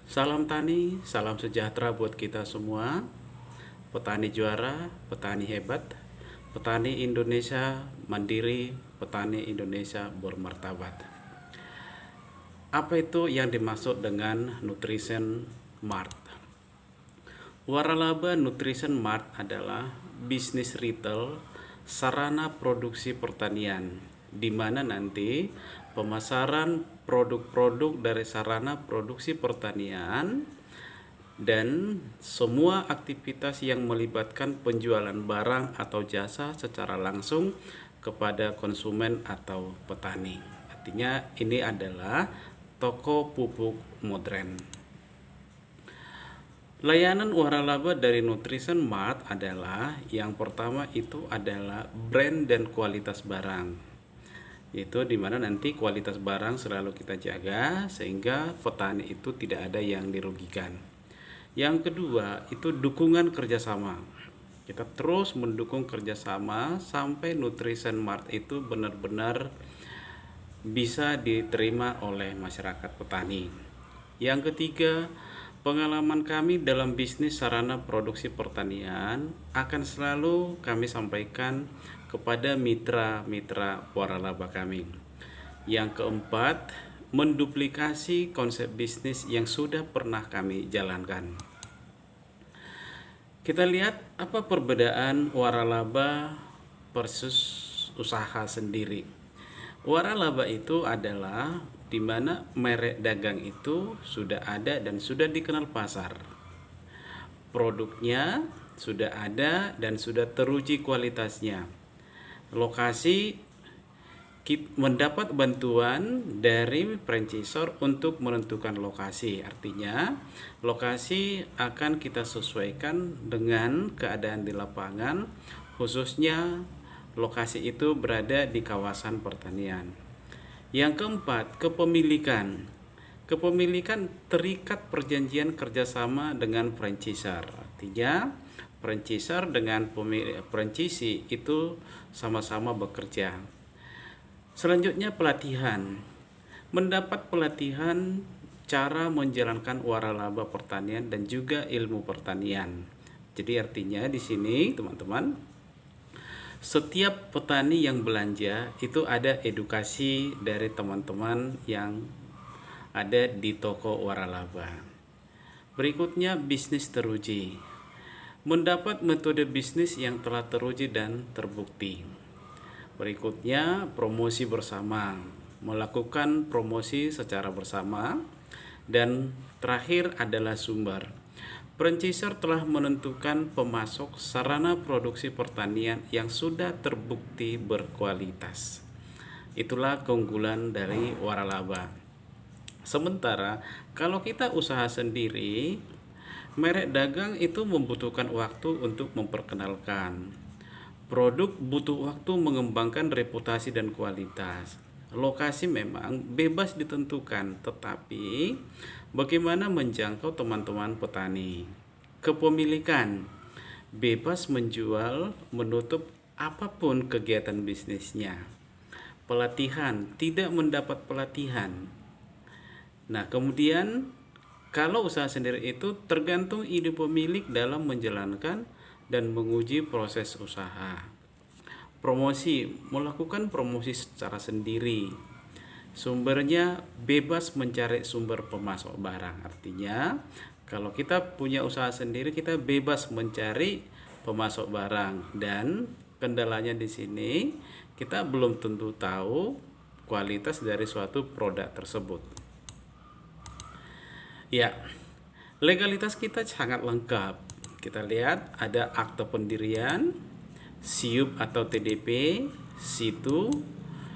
Salam tani, salam sejahtera buat kita semua. Petani juara, petani hebat, petani Indonesia mandiri, petani Indonesia bermartabat. Apa itu yang dimaksud dengan Nutrition Mart? Waralaba Nutrition Mart adalah bisnis retail sarana produksi pertanian, di mana nanti pemasaran produk-produk dari sarana produksi pertanian dan semua aktivitas yang melibatkan penjualan barang atau jasa secara langsung kepada konsumen atau petani. Artinya ini adalah toko pupuk modern. Layanan waralaba dari Nutrition Mart adalah yang pertama itu adalah brand dan kualitas barang. Itu dimana nanti kualitas barang selalu kita jaga sehingga petani itu tidak ada yang dirugikan. Yang kedua itu dukungan kerjasama. Kita terus mendukung kerjasama sampai Nutrition Mart itu benar-benar bisa diterima oleh masyarakat petani. Yang ketiga, pengalaman kami dalam bisnis sarana produksi pertanian akan selalu kami sampaikan kepada mitra-mitra waralaba kami. Yang keempat, menduplikasi konsep bisnis yang sudah pernah kami jalankan. Kita lihat apa perbedaan waralaba versus usaha sendiri. Waralaba itu adalah di mana merek dagang itu sudah ada dan sudah dikenal pasar. Produknya sudah ada dan sudah teruji kualitasnya. Lokasi mendapat bantuan dari franchisor untuk menentukan lokasi. Artinya, lokasi akan kita sesuaikan dengan keadaan di lapangan, khususnya lokasi itu berada di kawasan pertanian. Yang keempat, kepemilikan. Kepemilikan terikat perjanjian kerjasama dengan franchisor. Artinya, franchisor dengan franchisee itu sama-sama bekerja. Selanjutnya pelatihan. Mendapat pelatihan cara menjalankan waralaba pertanian dan juga ilmu pertanian. Jadi artinya di sini teman-teman, setiap petani yang belanja itu ada edukasi dari teman-teman yang ada di toko waralaba. Berikutnya bisnis teruji. Mendapat metode bisnis yang telah teruji dan terbukti. Berikutnya promosi bersama, melakukan promosi secara bersama. Dan terakhir adalah sumber. Franchisor telah menentukan pemasok sarana produksi pertanian yang sudah terbukti berkualitas. Itulah keunggulan dari waralaba. Sementara kalau kita usaha sendiri, merek dagang itu membutuhkan waktu untuk memperkenalkan. Produk butuh waktu mengembangkan reputasi dan kualitas. Lokasi memang bebas ditentukan, tetapi bagaimana menjangkau teman-teman petani. Kepemilikan bebas menjual, menutup apapun kegiatan bisnisnya. Pelatihan tidak mendapat pelatihan. Nah, kemudian kalau usaha sendiri itu tergantung ide pemilik dalam menjalankan dan menguji proses usaha. Promosi, melakukan promosi secara sendiri. Sumbernya bebas mencari sumber pemasok barang. Artinya, kalau kita punya usaha sendiri, kita bebas mencari pemasok barang dan kendalanya di sini kita belum tentu tahu kualitas dari suatu produk tersebut. Ya, legalitas kita sangat lengkap. Kita lihat ada akte pendirian, SIUP atau TDP, SITU,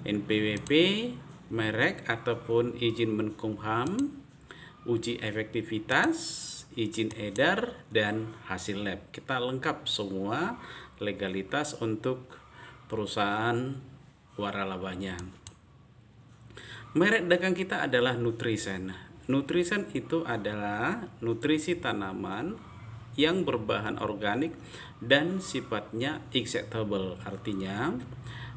NPWP, merek ataupun izin Menkumham, uji efektivitas, izin edar, dan hasil lab. Kita lengkap semua legalitas untuk perusahaan waralabanya. Merek dagang kita adalah Nutrition. Nutrition itu adalah nutrisi tanaman yang berbahan organik dan sifatnya acceptable. Artinya,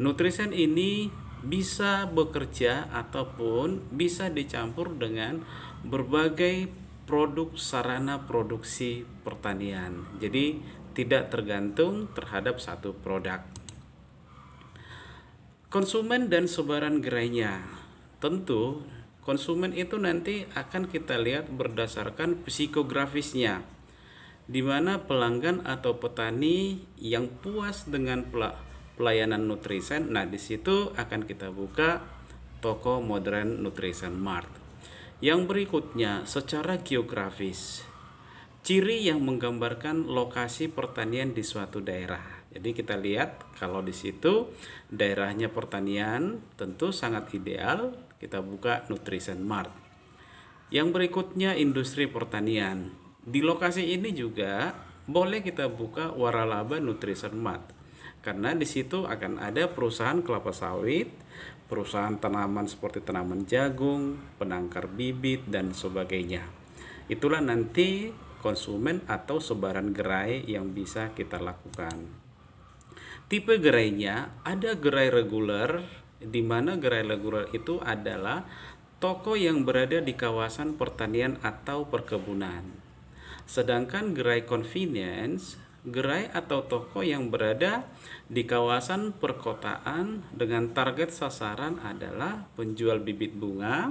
Nutrition ini bisa bekerja ataupun bisa dicampur dengan berbagai produk sarana produksi pertanian. Jadi tidak tergantung terhadap satu produk. Konsumen dan sebaran gerainya. Tentu konsumen itu nanti akan kita lihat berdasarkan psikografisnya, di mana pelanggan atau petani yang puas dengan pelayanan Nutrisen. Nah, di situ akan kita buka toko modern Nutrisen Mart. Yang berikutnya secara geografis, ciri yang menggambarkan lokasi pertanian di suatu daerah. Jadi kita lihat kalau di situ daerahnya pertanian, tentu sangat ideal kita buka Nutrisen Mart. Yang berikutnya industri pertanian. Di lokasi ini juga boleh kita buka waralaba Nutrisen Mart. Karena di situ akan ada perusahaan kelapa sawit, perusahaan tanaman seperti tanaman jagung, penangkar bibit dan sebagainya. Itulah nanti konsumen atau sebaran gerai yang bisa kita lakukan. Tipe gerainya ada gerai reguler, di mana gerai reguler itu adalah toko yang berada di kawasan pertanian atau perkebunan. Sedangkan gerai convenience, gerai atau toko yang berada di kawasan perkotaan dengan target sasaran adalah penjual bibit bunga,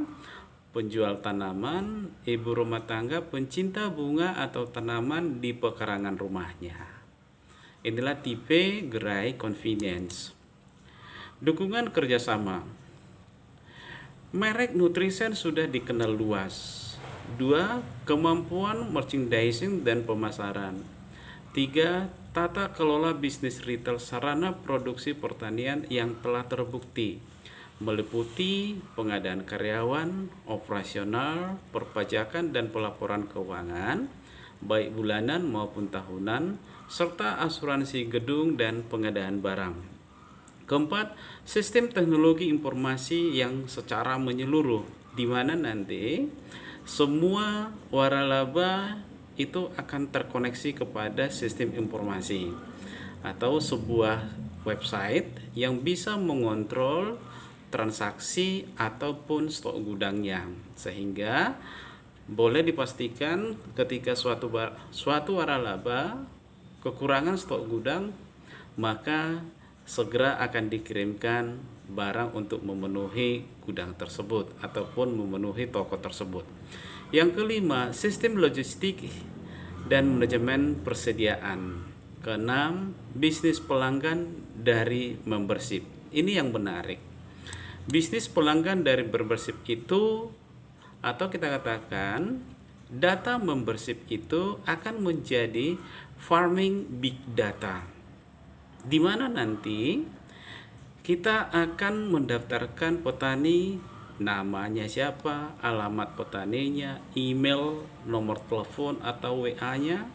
penjual tanaman, ibu rumah tangga, pencinta bunga atau tanaman di pekarangan rumahnya. Inilah tipe gerai convenience. Dukungan kerjasama. Merek Nutrisen sudah dikenal luas. 2. Kemampuan merchandising dan pemasaran. 3. Tata kelola bisnis retail sarana produksi pertanian yang telah terbukti, meliputi pengadaan karyawan, operasional, perpajakan dan pelaporan keuangan, baik bulanan maupun tahunan, serta asuransi gedung dan pengadaan barang. Keempat, sistem teknologi informasi yang secara menyeluruh, di mana nanti semua waralaba itu akan terkoneksi kepada sistem informasi atau sebuah website yang bisa mengontrol transaksi ataupun stok gudangnya, sehingga boleh dipastikan ketika suatu waralaba kekurangan stok gudang, maka segera akan dikirimkan barang untuk memenuhi gudang tersebut ataupun memenuhi toko tersebut. Yang kelima, sistem logistik dan manajemen persediaan. Keenam, bisnis pelanggan dari membership. Ini yang menarik. Bisnis pelanggan dari membership itu, atau kita katakan data membership itu akan menjadi farming big data, di mana nanti kita akan mendaftarkan petani, namanya siapa, alamat petaninya, email, nomor telepon atau WA-nya,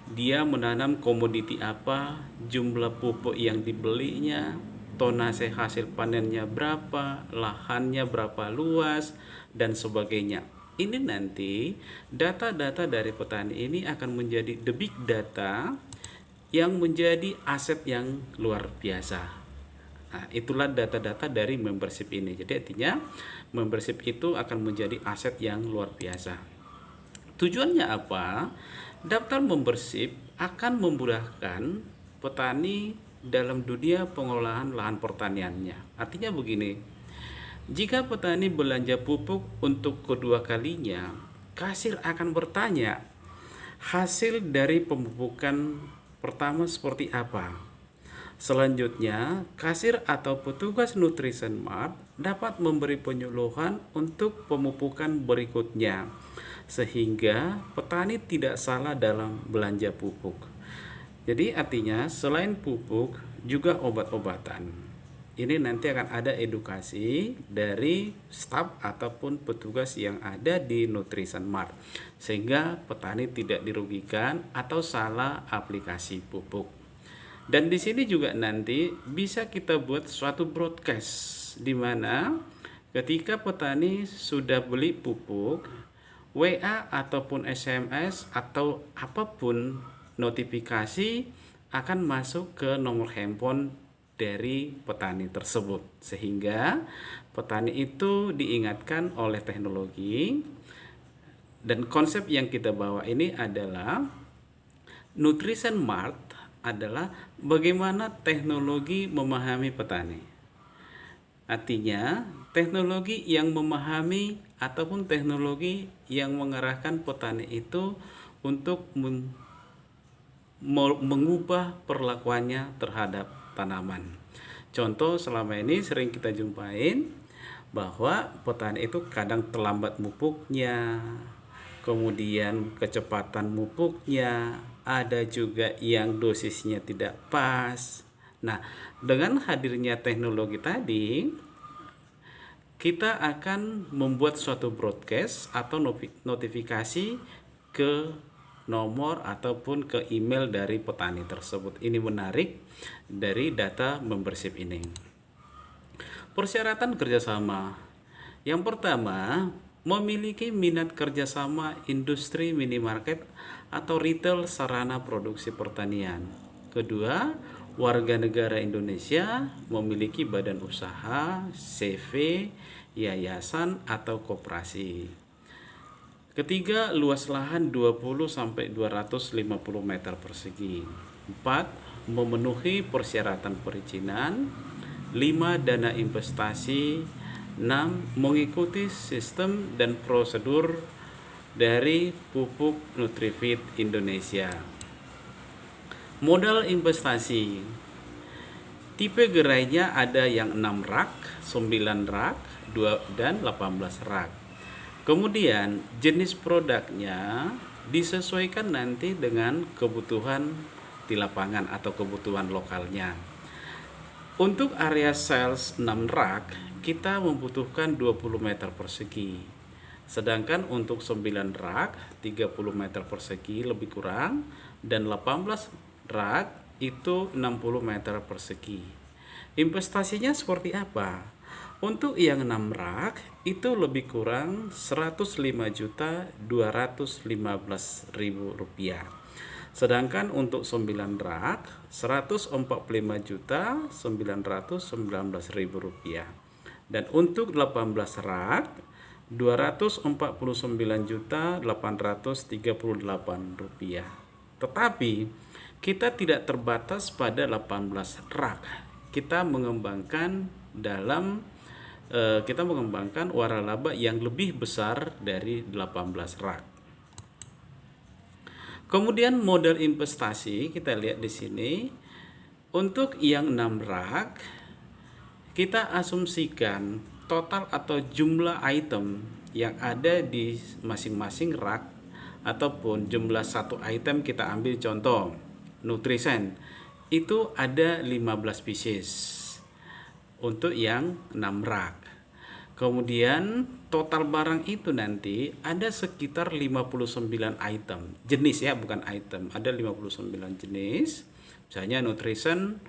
dia menanam komoditi apa, jumlah pupuk yang dibelinya, tonase hasil panennya berapa, lahannya berapa luas, dan sebagainya. Ini nanti data-data dari petani ini akan menjadi the big data yang menjadi aset yang luar biasa. Nah, itulah data-data dari membership ini. Jadi artinya membership itu akan menjadi aset yang luar biasa. Tujuannya apa? Daftar membership akan memudahkan petani dalam dunia pengolahan lahan pertaniannya. Artinya begini, jika petani belanja pupuk untuk kedua kalinya, kasir akan bertanya, hasil dari pemupukan pertama seperti apa? Selanjutnya, kasir atau petugas Nutrisen Mart dapat memberi penyuluhan untuk pemupukan berikutnya, sehingga petani tidak salah dalam belanja pupuk. Jadi artinya selain pupuk juga obat-obatan. Ini nanti akan ada edukasi dari staf ataupun petugas yang ada di Nutrisen Mart, sehingga petani tidak dirugikan atau salah aplikasi pupuk. Dan di sini juga nanti bisa kita buat suatu broadcast, di mana ketika petani sudah beli pupuk, WA ataupun SMS atau apapun notifikasi akan masuk ke nomor handphone dari petani tersebut, sehingga petani itu diingatkan oleh teknologi Dan konsep yang kita bawa ini adalah Nutrition Mart adalah bagaimana teknologi memahami petani. Artinya, teknologi yang memahami ataupun teknologi yang mengarahkan petani itu untuk mengubah perlakuannya terhadap tanaman. Contoh selama ini sering kita jumpain bahwa petani itu kadang terlambat pupuknya, kemudian kecepatan pupuknya, ada juga yang dosisnya tidak pas. Nah, dengan hadirnya teknologi tadi, kita akan membuat suatu broadcast atau notifikasi ke nomor ataupun ke email dari petani tersebut. Ini menarik dari data membership ini. Persyaratan kerjasama. Yang pertama, memiliki minat kerjasama industri minimarket atau retail sarana produksi pertanian. Kedua, warga negara Indonesia memiliki badan usaha, CV, yayasan atau koperasi. Ketiga, luas lahan 20 sampai 250 meter persegi. 4, memenuhi persyaratan perizinan. 5, dana investasi. 6, mengikuti sistem dan prosedur dari Pupuk Nutrifit Indonesia. Modal investasi. Tipe gerainya ada yang 6 rak, 9 rak, 2 dan 18 rak. Kemudian jenis produknya disesuaikan nanti dengan kebutuhan di lapangan atau kebutuhan lokalnya. Untuk area sales 6 rak kita membutuhkan 20 meter persegi. Sedangkan untuk 9 rak 30 meter persegi lebih kurang, dan 18 rak itu 60 meter persegi. Investasinya seperti apa? Untuk yang 6 rak itu lebih kurang Rp105.215.000. Sedangkan untuk 9 rak Rp145.919.000. Dan untuk 18 rak Rp249.838. Tetapi kita tidak terbatas pada 18 rak. Kita mengembangkan waralaba yang lebih besar dari 18 rak. Kemudian modal investasi kita lihat di sini. Untuk yang 6 rak kita asumsikan total atau jumlah item yang ada di masing-masing rak ataupun jumlah satu item, kita ambil contoh nutrisen itu ada 15 pieces untuk yang 6 rak. Kemudian total barang itu nanti ada sekitar 59 item. Jenis ya, bukan item. Ada 59 jenis. Misalnya nutrisen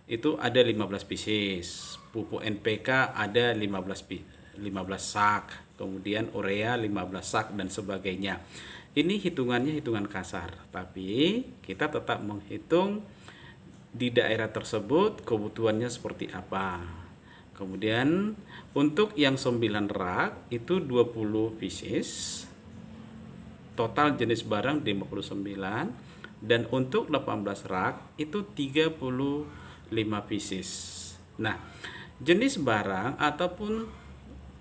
itu ada 15 pieces. Pupuk NPK ada 15 sak. Kemudian urea 15 sak dan sebagainya. Ini hitungannya hitungan kasar, tapi kita tetap menghitung di daerah tersebut kebutuhannya seperti apa. Kemudian untuk yang 9 rak itu 20 pieces, total jenis barang 59, dan untuk 18 rak itu 35 pieces. Nah, jenis barang ataupun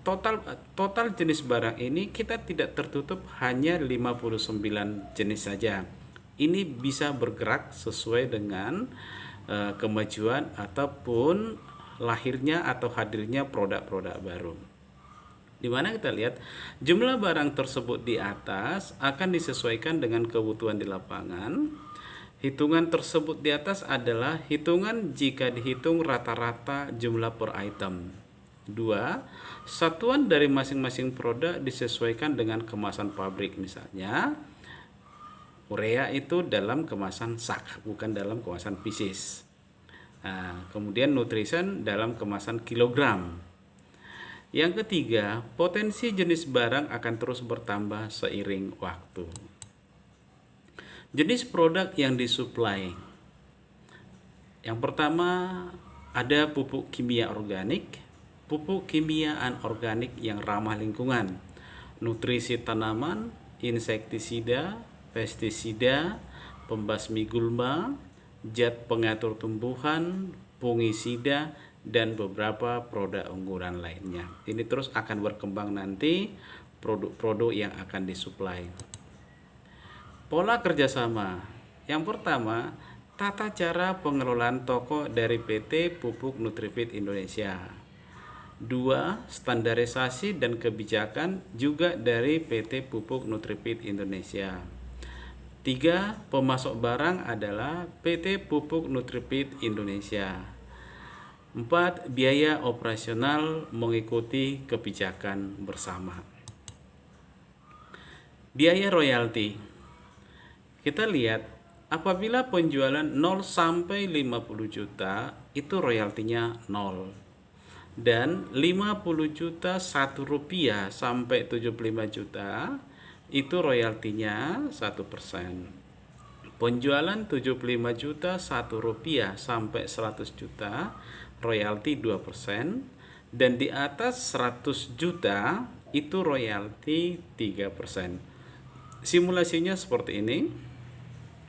total jenis barang ini kita tidak tertutup hanya 59 jenis saja. Ini bisa bergerak sesuai dengan kemajuan ataupun lahirnya atau hadirnya produk-produk baru. Di mana kita lihat jumlah barang tersebut di atas akan disesuaikan dengan kebutuhan di lapangan. Hitungan tersebut di atas adalah hitungan jika dihitung rata-rata jumlah per item. 2. Satuan dari masing-masing produk disesuaikan dengan kemasan pabrik. Misalnya urea itu dalam kemasan sak, bukan dalam kemasan pieces. Nah, kemudian nutrisen dalam kemasan kilogram. Yang ketiga, potensi jenis barang akan terus bertambah seiring waktu. Jenis produk yang disuplai. Yang pertama ada pupuk kimia organik, pupuk kimia anorganik yang ramah lingkungan, nutrisi tanaman, insektisida, pestisida, pembasmi gulma, zat pengatur tumbuhan, fungisida, dan beberapa produk unggulan lainnya. Ini terus akan berkembang nanti produk-produk yang akan disuplai. Pola kerjasama. Yang pertama, tata cara pengelolaan toko dari PT Pupuk Nutrifit Indonesia. 2. Standarisasi dan kebijakan juga dari PT Pupuk Nutrifit Indonesia. 3. Pemasok barang adalah PT Pupuk Nutrifit Indonesia. 4. Biaya operasional mengikuti kebijakan bersama. Biaya royalti. Kita lihat, apabila penjualan 0 sampai 50 juta, itu royaltinya 0. Dan 50 juta Rp1 sampai 75 juta, itu royaltinya 1%. Penjualan 75 juta Rp1 sampai 100 juta, royalti 2%, dan di atas 100 juta itu royalti 3%. Simulasinya seperti ini.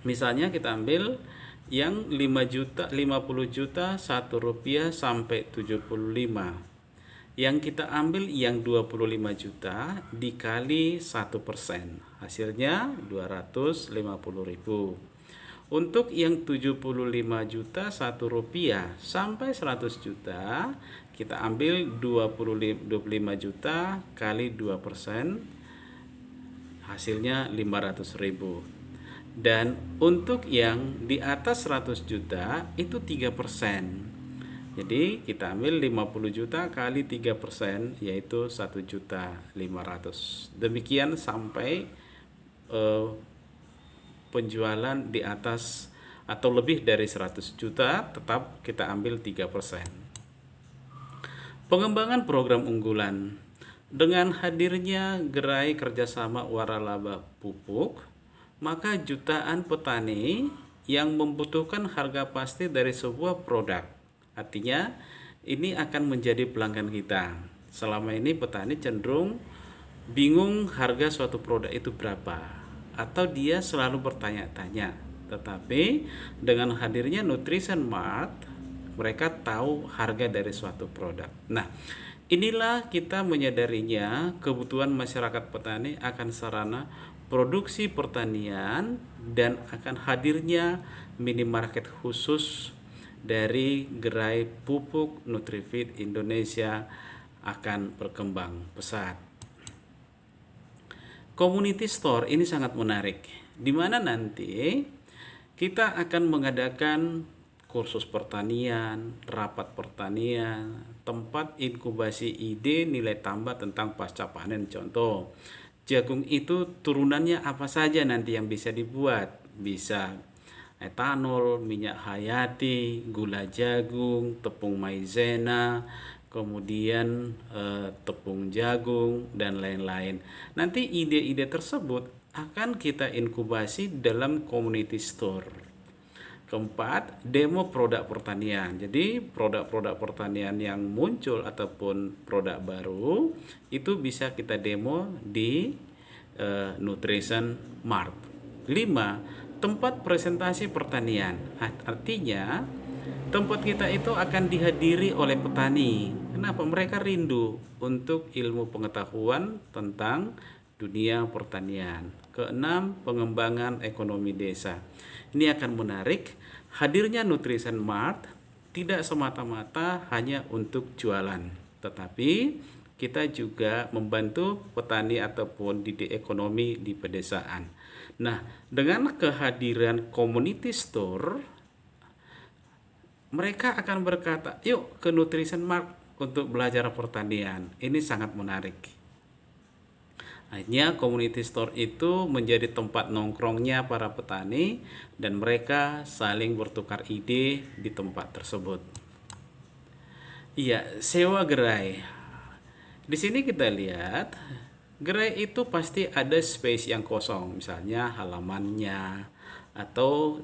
Misalnya kita ambil yang 5 juta, 50 juta Rp1 sampai 75. Yang kita ambil yang 25 juta dikali 1%, hasilnya 250.000. Untuk yang 75 juta Rp1 sampai 100 juta, kita ambil 25 juta kali 2%, hasilnya 500.000. Dan untuk yang di atas 100 juta itu 3%. Jadi kita ambil 50 juta kali 3%, yaitu 1.500.000. Demikian sampai penjualan di atas atau lebih dari 100 juta, tetap kita ambil 3%. Pengembangan program unggulan. Dengan hadirnya gerai kerjasama waralaba pupuk, maka jutaan petani yang membutuhkan harga pasti dari sebuah produk. Artinya ini akan menjadi pelanggan kita. Selama ini petani cenderung bingung harga suatu produk itu berapa, atau dia selalu bertanya-tanya. Tetapi dengan hadirnya Nutrition Mart, mereka tahu harga dari suatu produk. Nah, inilah kita menyadarinya kebutuhan masyarakat petani akan sarana produksi pertanian dan akan hadirnya minimarket khusus dari gerai pupuk Nutrifit Indonesia akan berkembang pesat. Community store ini sangat menarik, di mana nanti kita akan mengadakan kursus pertanian, rapat pertanian, tempat inkubasi ide nilai tambah tentang pasca panen. Contoh, jagung itu turunannya apa saja nanti yang bisa dibuat? Bisa etanol, minyak hayati, gula jagung, tepung maizena, kemudian tepung jagung, dan lain-lain. Nanti ide-ide tersebut akan kita inkubasi dalam community store. Keempat, demo produk pertanian. Jadi produk-produk pertanian yang muncul ataupun produk baru itu bisa kita demo di Nutrition Mart. 5, tempat presentasi pertanian. Artinya tempat kita itu akan dihadiri oleh petani. Kenapa? Mereka rindu untuk ilmu pengetahuan tentang dunia pertanian. Keenam, pengembangan ekonomi desa. Ini akan menarik. Hadirnya Nutrition Mart tidak semata-mata hanya untuk jualan, tetapi kita juga membantu petani ataupun didik ekonomi di pedesaan. Nah, dengan kehadiran community store, mereka akan berkata, yuk ke Nutrition Mart untuk belajar pertanian. Ini sangat menarik. Akhirnya community store itu menjadi tempat nongkrongnya para petani dan mereka saling bertukar ide di tempat tersebut. Iya, sewa gerai. Di sini kita lihat gerai itu pasti ada space yang kosong, misalnya halamannya atau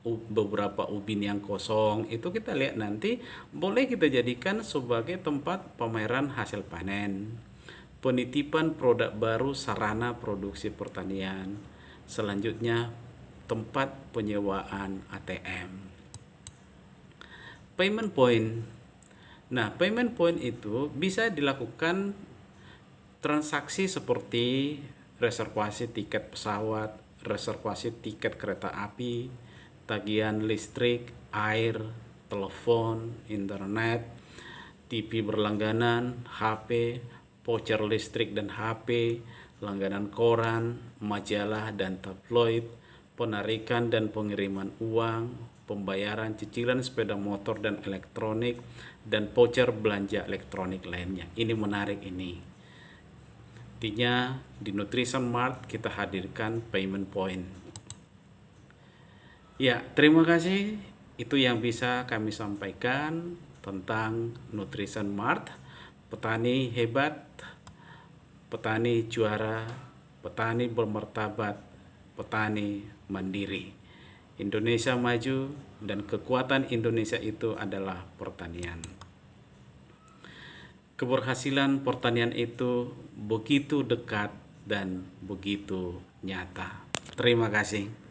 beberapa ubin yang kosong. Itu kita lihat nanti boleh kita jadikan sebagai tempat pameran hasil panen. penitipan produk baru sarana produksi pertanian, selanjutnya tempat penyewaan ATM. Payment point. Nah, payment point itu bisa dilakukan transaksi seperti reservasi tiket pesawat, reservasi tiket kereta api, tagihan listrik, air, telepon, internet, TV berlangganan, HP, voucher listrik dan HP, langganan koran, majalah dan tabloid, penarikan dan pengiriman uang, pembayaran cicilan sepeda motor dan elektronik, dan voucher belanja elektronik lainnya. Ini menarik ini. Artinya di Nutrition Mart kita hadirkan payment point. Ya, terima kasih. Itu yang bisa kami sampaikan tentang Nutrition Mart. Petani hebat, petani juara, petani bermartabat, petani mandiri. Indonesia maju dan kekuatan Indonesia itu adalah pertanian. Keberhasilan pertanian itu begitu dekat dan begitu nyata. Terima kasih.